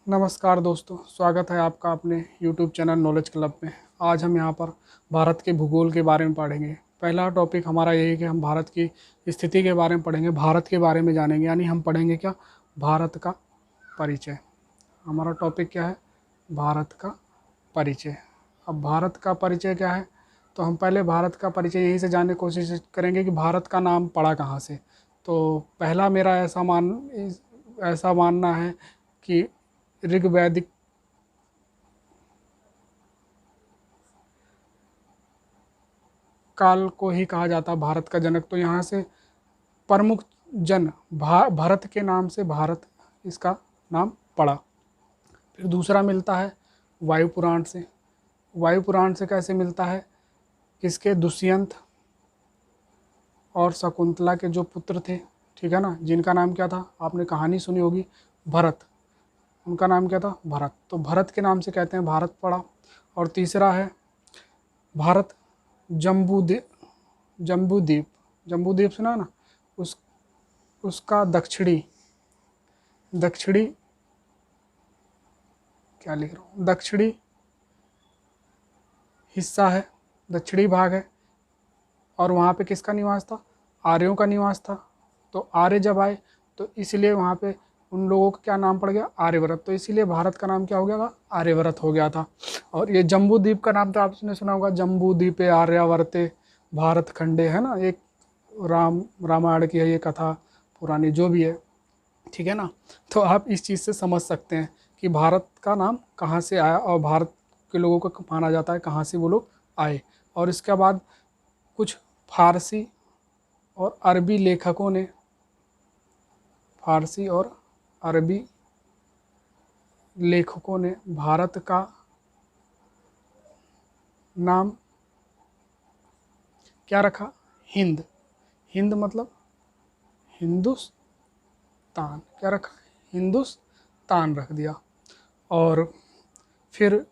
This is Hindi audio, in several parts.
नमस्कार दोस्तों, स्वागत है आपका अपने YouTube चैनल नॉलेज क्लब में। आज हम यहाँ पर भारत के भूगोल के बारे में पढ़ेंगे। पहला टॉपिक हमारा यही है कि हम भारत की स्थिति के बारे में पढ़ेंगे, भारत के बारे में जानेंगे, यानी हम पढ़ेंगे क्या, भारत का परिचय। हमारा टॉपिक क्या है, भारत का परिचय। अब भारत का परिचय क्या है, तो हम पहले भारत का परिचय यहीं से जानने की कोशिश करेंगे कि भारत का नाम पड़ा कहाँ से। तो पहला मेरा ऐसा मानना है कि ऋग्वैदिक काल को ही कहा जाता भारत का जनक। तो यहाँ से प्रमुख जन भरत के नाम से भारत इसका नाम पड़ा। फिर दूसरा मिलता है वायु पुराण से। वायु पुराण से कैसे मिलता है, किसके, दुष्यंत और शकुंतला के जो पुत्र थे, ठीक है ना, जिनका नाम क्या था, आपने कहानी सुनी होगी, भरत। उनका नाम क्या था, भरत। तो भरत के नाम से कहते हैं भारत पड़ा। और तीसरा है भारत जम्बूद्वीप। जम्बूद्वीप जम्बूद्वीप सुना ना, उस उसका दक्षिणी दक्षिणी क्या लिख रहा हूँ, दक्षिणी हिस्सा है, दक्षिणी भाग है। और वहाँ पे किसका निवास था, आर्यों का निवास था। तो आर्य जब आए तो इसलिए वहाँ पे उन लोगों का क्या नाम पड़ गया, आर्यव्रत। तो इसीलिए भारत का नाम क्या हो गया था, आर्यव्रत हो गया था। और ये जम्बू द्वीप का नाम तो आपने सुना होगा, जम्बू द्वीपे आर्यावर्ते भारत खंडे, है ना, एक रामायण की है ये कथा पुरानी जो भी है, ठीक है ना। तो आप इस चीज़ से समझ सकते हैं कि भारत का नाम कहाँ से आया और भारत के लोगों को माना जाता है कहाँ से वो लोग आए। और इसके बाद कुछ फारसी और अरबी लेखकों ने, फारसी और अरबी लेखकों ने भारत का नाम क्या रखा, हिंद। हिंद मतलब हिंदुस्तान, क्या रखा, हिंदुस्तान रख दिया। और फिर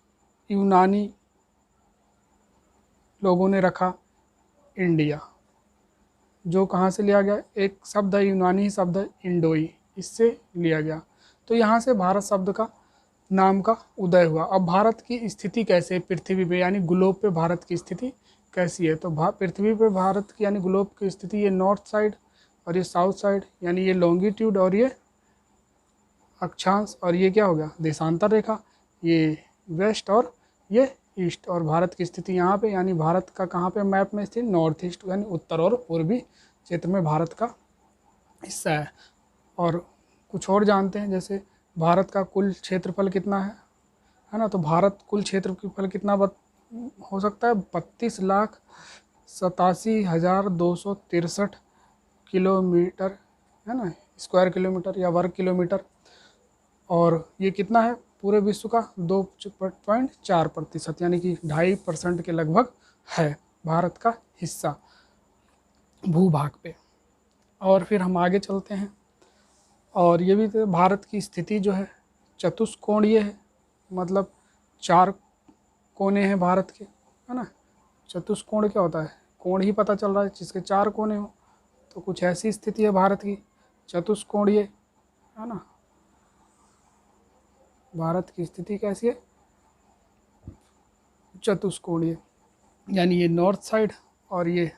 यूनानी लोगों ने रखा इंडिया, जो कहाँ से लिया गया, एक शब्द है यूनानी शब्द है इंडोई, इससे लिया गया। तो यहाँ से भारत शब्द का नाम का उदय हुआ। अब भारत की स्थिति कैसे है पृथ्वी पे, यानी ग्लोब पे भारत की स्थिति कैसी है, तो पृथ्वी पे भारत की यानी ग्लोब की स्थिति, ये नॉर्थ साइड और ये साउथ साइड, यानी ये लॉन्गिट्यूड और ये अक्षांश, और ये क्या हो गया, देशांतर रेखा, ये वेस्ट और ये ईस्ट। और भारत की स्थिति यहाँ पे, यानी भारत का कहाँ पे मैप में स्थित, नॉर्थ ईस्ट, यानी उत्तर और पूर्वी क्षेत्र में भारत का हिस्सा है। और कुछ और जानते हैं, जैसे भारत का कुल क्षेत्रफल कितना है ना, तो भारत कुल क्षेत्रफल कितना हो सकता है, 32,87,263 किलोमीटर, है ना, स्क्वायर किलोमीटर या वर्ग किलोमीटर। और ये कितना है, पूरे विश्व का 2.4%, यानी कि 2.5% के लगभग है भारत का हिस्सा भूभाग पे। और फिर हम आगे चलते हैं, और ये भी तो भारत की स्थिति जो है चतुष्कोणीय है, मतलब चार कोने हैं भारत के, है ना। चतुष्कोण क्या होता है, कोण ही पता चल रहा है जिसके चार कोने हो, तो कुछ ऐसी स्थिति है भारत की चतुष्कोणीय, है ना। भारत की स्थिति कैसी है, चतुष्कोणीय, यानी ये नॉर्थ साइड और ये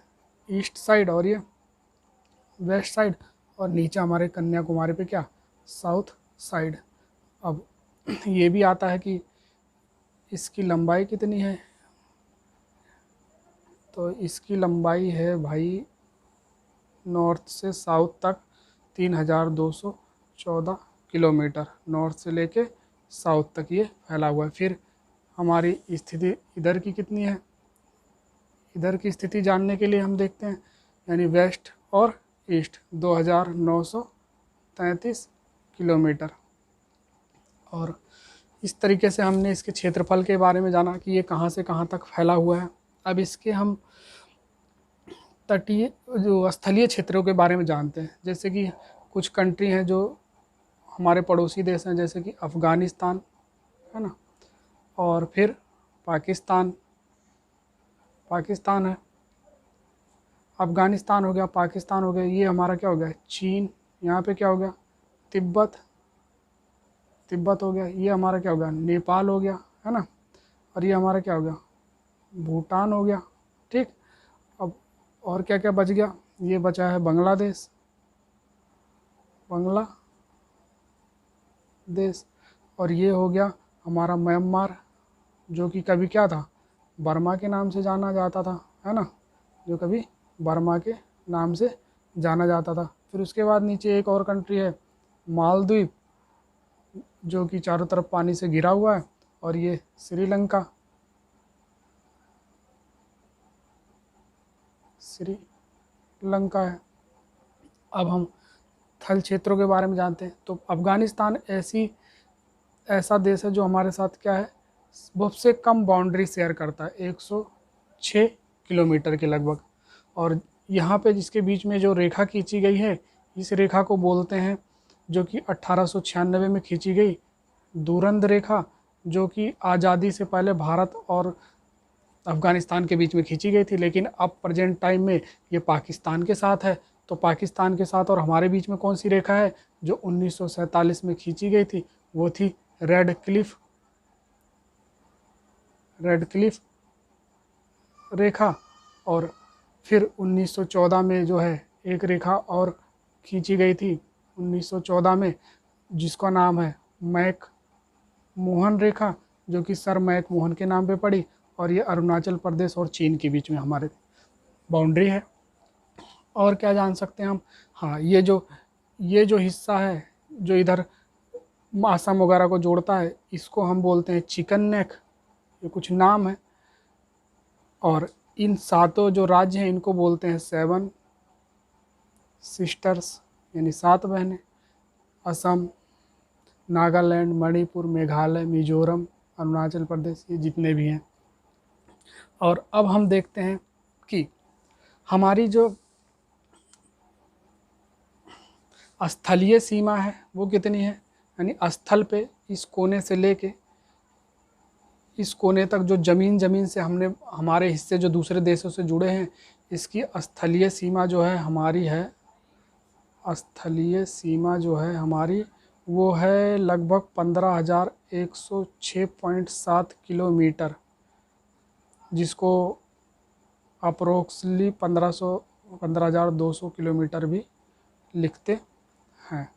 ईस्ट साइड और ये वेस्ट साइड, और नीचे हमारे कन्याकुमारी पे क्या, साउथ साइड। अब ये भी आता है कि इसकी लंबाई कितनी है, तो इसकी लंबाई है भाई नॉर्थ से साउथ तक 3,214 किलोमीटर, नॉर्थ से लेके साउथ तक ये फैला हुआ है। फिर हमारी स्थिति इधर की कितनी है, इधर की स्थिति जानने के लिए हम देखते हैं, यानी वेस्ट और ईस्ट 2,933 किलोमीटर। और इस तरीके से हमने इसके क्षेत्रफल के बारे में जाना कि ये कहाँ से कहाँ तक फैला हुआ है। अब इसके हम तटीय जो स्थलीय क्षेत्रों के बारे में जानते हैं, जैसे कि कुछ कंट्री हैं जो हमारे पड़ोसी देश हैं, जैसे कि अफ़गानिस्तान, है ना, और फिर पाकिस्तान पाकिस्तान है, अफ़गानिस्तान हो गया, पाकिस्तान हो गया, ये हमारा क्या हो गया, चीन, यहाँ पे क्या हो गया, तिब्बत, तिब्बत हो गया, ये हमारा क्या हो गया, नेपाल हो गया, है ना। और ये हमारा क्या हो गया, भूटान हो गया। ठीक, अब और क्या क्या बच गया, ये बचा है बांग्लादेश, बांग्लादेश। और ये हो गया हमारा म्यांमार, जो कि कभी क्या था, बर्मा के नाम से जाना जाता था, है ना, जो कभी बर्मा के नाम से जाना जाता था। फिर उसके बाद नीचे एक और कंट्री है मालदीव, जो कि चारों तरफ पानी से घिरा हुआ है। और ये श्रीलंका, श्रीलंका है। अब हम थल क्षेत्रों के बारे में जानते हैं। तो अफ़गानिस्तान ऐसा देश है जो हमारे साथ क्या है, बहुत से कम बाउंड्री शेयर करता है, 106 किलोमीटर के लगभग। और यहाँ पे जिसके बीच में जो रेखा खींची गई है, इस रेखा को बोलते हैं, जो कि 1896 में खींची गई दूरंद रेखा, जो कि आज़ादी से पहले भारत और अफ़गानिस्तान के बीच में खींची गई थी, लेकिन अब प्रेजेंट टाइम में ये पाकिस्तान के साथ है। तो पाकिस्तान के साथ और हमारे बीच में कौन सी रेखा है, जो 1947 में खींची गई थी, वो थी रेड क्लिफ रेखा। और फिर 1914 में जो है एक रेखा और खींची गई थी 1914 में, जिसका नाम है मैक मोहन रेखा, जो कि सर मैक मोहन के नाम पे पड़ी। और ये अरुणाचल प्रदेश और चीन के बीच में हमारे बाउंड्री है। और क्या जान सकते हैं हम, हाँ, ये जो हिस्सा है, जो इधर असम वगैरह को जोड़ता है, इसको हम बोलते हैं चिकन नेक, ये कुछ नाम है। और इन सातों जो राज्य हैं, इनको बोलते हैं 7 सिस्टर्स, यानी 7 बहनें। असम, नागालैंड, मणिपुर, मेघालय, मिजोरम, अरुणाचल प्रदेश, ये जितने भी हैं। और अब हम देखते हैं कि हमारी जो स्थलीय सीमा है वो कितनी है, यानी स्थल पे इस कोने से लेके इस कोने तक जो ज़मीन से हमने हमारे हिस्से जो दूसरे देशों से जुड़े हैं, इसकी स्थलीय सीमा जो है हमारी है, स्थलीय सीमा जो है हमारी वो है लगभग 15,106.7 किलोमीटर, जिसको अप्रोक्सली 15,200 किलोमीटर भी लिखते हैं।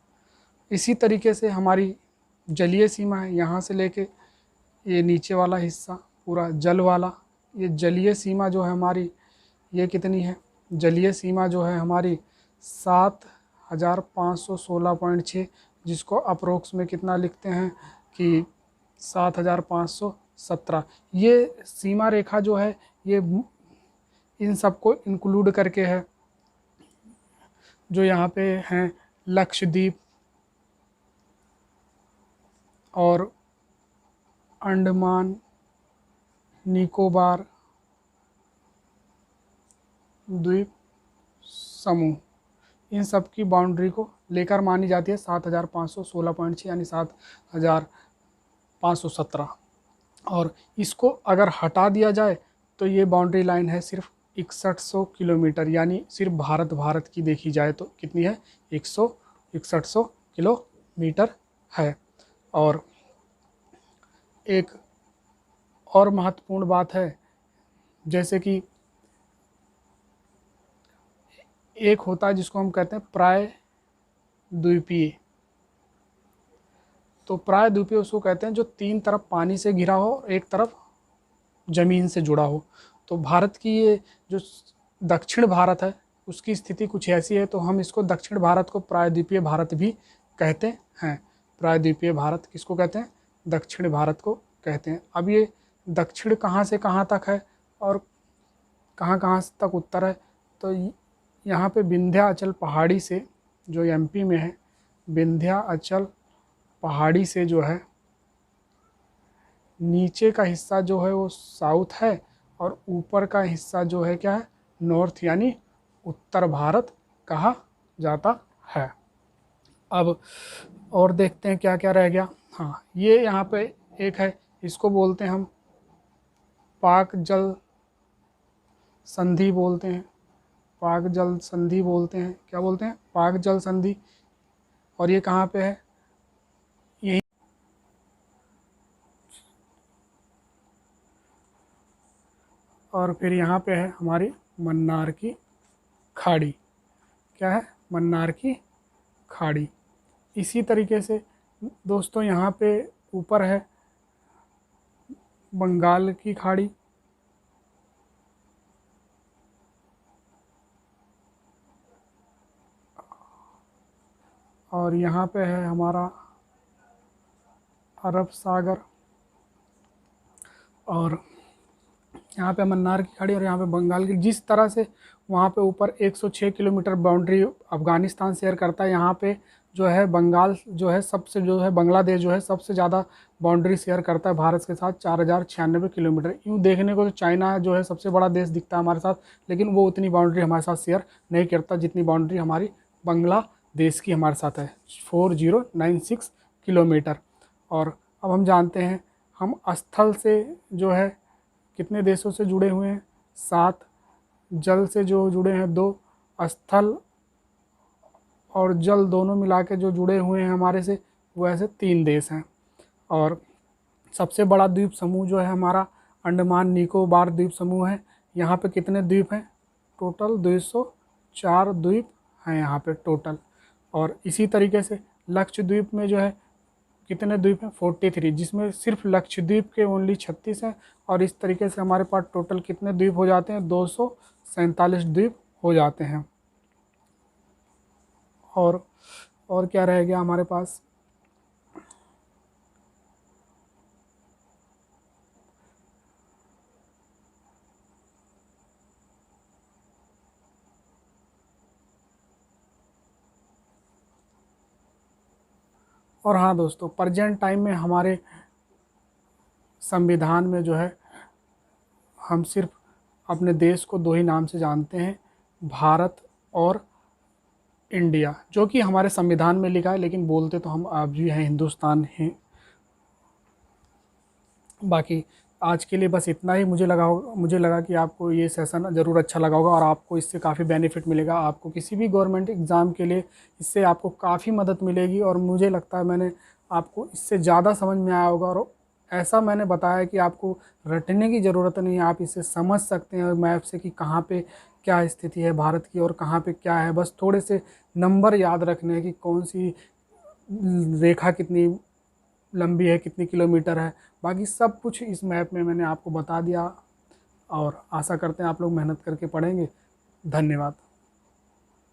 इसी तरीके से हमारी जलीय सीमा है, यहाँ से लेके ये नीचे वाला हिस्सा पूरा जल वाला, ये जलीय सीमा जो है हमारी, ये कितनी है, जलीय सीमा जो है हमारी 7,516.6, जिसको अप्रोक्स में कितना लिखते हैं कि 7,517। ये सीमा रेखा जो है ये इन सबको इंक्लूड करके है, जो यहाँ पे हैं लक्षद्वीप और अंडमान निकोबार द्वीप समूह, इन सब की बाउंड्री को लेकर मानी जाती है 7,516.6, यानी 7,517। और इसको अगर हटा दिया जाए तो ये बाउंड्री लाइन है सिर्फ 6100 किलोमीटर, यानी सिर्फ भारत की देखी जाए तो कितनी है, 6100 किलोमीटर है। और एक और महत्वपूर्ण बात है, जैसे कि एक होता है जिसको हम कहते हैं प्रायद्वीपीय। तो प्रायद्वीपीय उसको कहते हैं जो 3 तरफ पानी से घिरा हो और एक तरफ ज़मीन से जुड़ा हो। तो भारत की ये जो दक्षिण भारत है उसकी स्थिति कुछ ऐसी है, तो हम इसको दक्षिण भारत को प्रायद्वीपीय भारत भी कहते हैं। प्रायद्वीपीय भारत किसको कहते हैं, दक्षिण भारत को कहते हैं। अब ये दक्षिण कहाँ से कहाँ तक है और कहाँ तक उत्तर है, तो यहाँ पे विंध्याचल पहाड़ी से, जो एमपी में है, विंध्याचल पहाड़ी से जो है नीचे का हिस्सा जो है वो साउथ है, और ऊपर का हिस्सा जो है क्या है, नॉर्थ, यानी उत्तर भारत कहा जाता है। अब और देखते हैं क्या क्या रह गया। हाँ, ये यहाँ पे एक है, इसको बोलते हैं हम पाक जल संधि बोलते हैं, पाक जल संधि बोलते हैं, क्या बोलते हैं, पाक जल संधि। और ये कहाँ पे है, यही और फिर यहाँ पे है हमारी मन्नार की खाड़ी। क्या है? मन्नार की खाड़ी। इसी तरीके से दोस्तों यहाँ पे ऊपर है बंगाल की खाड़ी। और यहाँ पे है हमारा अरब सागर। और यहाँ पे मन्नार की खाड़ी और यहाँ पे बंगाल की। जिस तरह से वहाँ पे ऊपर 106 किलोमीटर बाउंड्री अफ़गानिस्तान शेयर करता है, यहाँ पे जो है बंगाल जो है सबसे, जो है बांग्लादेश जो है सबसे ज़्यादा बाउंड्री शेयर करता है भारत के साथ, 4096 किलोमीटर। यूँ देखने को तो चाइना जो है सबसे बड़ा देश दिखता है हमारे साथ, लेकिन वो उतनी बाउंड्री हमारे साथ शेयर नहीं करता जितनी बाउंड्री हमारी बांग्लादेश की हमारे साथ है, 4096 किलोमीटर। और अब हम जानते हैं हम स्थल से जो है कितने देशों से जुड़े हुए हैं? 7। जल से जो जुड़े हैं 2। स्थल और जल दोनों मिला के जो जुड़े हुए हैं हमारे से, वो ऐसे 3 देश हैं। और सबसे बड़ा द्वीप समूह जो है हमारा अंडमान निकोबार द्वीप समूह है। यहाँ पे कितने द्वीप हैं? टोटल 204 द्वीप हैं यहाँ पे टोटल। और इसी तरीके से लक्षद्वीप में जो है कितने द्वीप हैं? 43, जिसमें सिर्फ लक्षद्वीप के ओनली 36 हैं। और इस तरीके से हमारे पास टोटल कितने द्वीप हो जाते हैं? 247 द्वीप हो जाते हैं। और क्या रह गया हमारे पास? और हाँ दोस्तों, प्रेजेंट टाइम में हमारे संविधान में जो है हम सिर्फ अपने देश को 2 ही नाम से जानते हैं, भारत और इंडिया, जो कि हमारे संविधान में लिखा है, लेकिन बोलते तो हम आप भी हैं हिंदुस्तान हैं। बाकी आज के लिए बस इतना ही। मुझे लगा कि आपको ये सेशन ज़रूर अच्छा लगा होगा और आपको इससे काफ़ी बेनिफिट मिलेगा। आपको किसी भी गवर्नमेंट एग्ज़ाम के लिए इससे आपको काफ़ी मदद मिलेगी। और मुझे लगता है मैंने आपको इससे ज़्यादा समझ में आया होगा। और ऐसा मैंने बताया कि आपको रटने की ज़रूरत नहीं है, आप इसे समझ सकते हैं मैप से कि कहाँ पे क्या स्थिति है भारत की और कहाँ पे क्या है। बस थोड़े से नंबर याद रखने हैं कि कौन सी रेखा कितनी लंबी है, कितनी किलोमीटर है। बाकी सब कुछ इस मैप में मैंने आपको बता दिया। और आशा करते हैं आप लोग मेहनत करके पढ़ेंगे। धन्यवाद।